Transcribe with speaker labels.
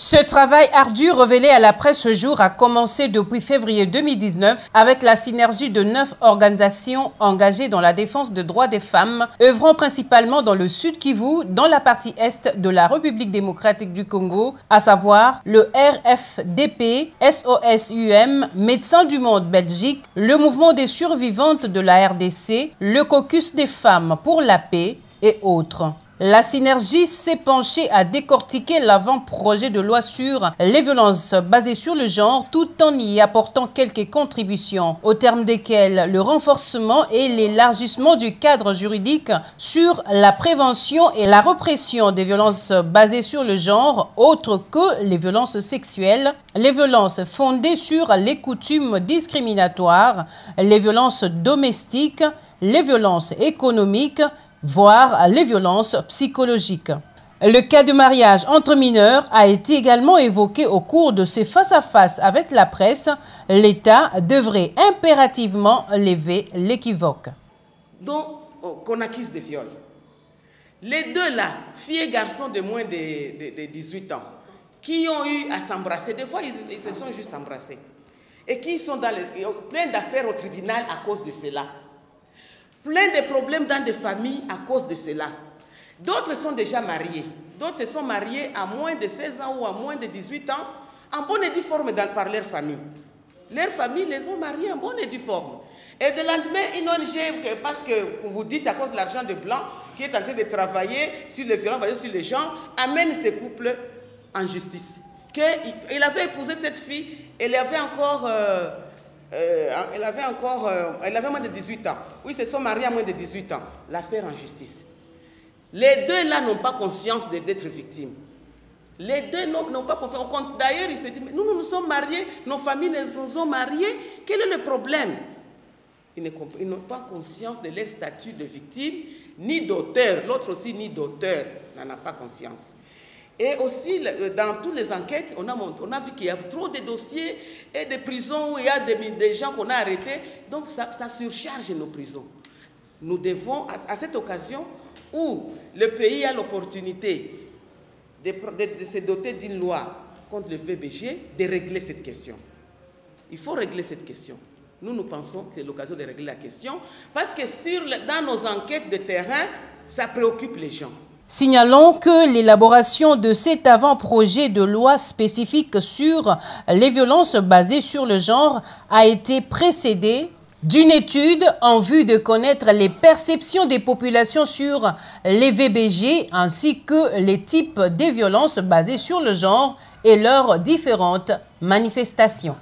Speaker 1: Ce travail ardu révélé à la presse ce jour a commencé depuis février 2019 avec la synergie de 9 organisations engagées dans la défense des droits des femmes, œuvrant principalement dans le Sud Kivu, dans la partie est de la République démocratique du Congo, à savoir le RFDP, SOS-UM, Médecins du Monde Belgique, le Mouvement des survivantes de la RDC, le Caucus des femmes pour la paix et autres. La synergie s'est penchée à décortiquer l'avant-projet de loi sur les violences basées sur le genre tout en y apportant quelques contributions, au terme desquelles le renforcement et l'élargissement du cadre juridique sur la prévention et la répression des violences basées sur le genre, autres que les violences sexuelles, les violences fondées sur les coutumes discriminatoires, les violences domestiques, les violences économiques, voire les violences psychologiques. Le cas de mariage entre mineurs a été également évoqué au cours de ces face-à-face avec la presse. L'État devrait impérativement lever l'équivoque.
Speaker 2: Donc, qu'on accuse de viol. Les deux là, filles et garçons de moins de 18 ans, qui ont eu à s'embrasser, des fois ils se sont juste embrassés, et qui sont dans plein d'affaires au tribunal à cause de cela. Plein de problèmes dans des familles à cause de cela. D'autres sont déjà mariés. D'autres se sont mariés à moins de 16 ans ou à moins de 18 ans, en bonne et due forme par leur famille. Leurs familles les ont mariés en bonne et due forme. Et de lendemain, une ONG, parce que vous dites à cause de l'argent de blanc, qui est en train de travailler sur les violences basées sur les gens, amène ces couples en justice. Il avait épousé cette fille, elle avait encore... elle avait moins de 18 ans. Oui, ils se sont mariés à moins de 18 ans. L'affaire en justice. Les deux là n'ont pas conscience d'être victimes. Les deux n'ont pas confiance. D'ailleurs, ils se disent, nous nous sommes mariés, nos familles nous ont mariés. Quel est le problème? Ils n'ont pas conscience de leur statut de victime, ni d'auteur. L'autre aussi, ni d'auteur, n'en a pas conscience. Et aussi, dans toutes les enquêtes, on a vu qu'il y a trop de dossiers et des prisons où il y a des gens qu'on a arrêtés. Donc, ça surcharge nos prisons. Nous devons, à cette occasion où le pays a l'opportunité de se doter d'une loi contre le VBG, de régler cette question. Il faut régler cette question. Nous pensons que c'est l'occasion de régler la question parce que dans nos enquêtes de terrain, ça préoccupe les gens.
Speaker 1: Signalons que l'élaboration de cet avant-projet de loi spécifique sur les violences basées sur le genre a été précédée d'une étude en vue de connaître les perceptions des populations sur les VBG ainsi que les types de violences basées sur le genre et leurs différentes manifestations.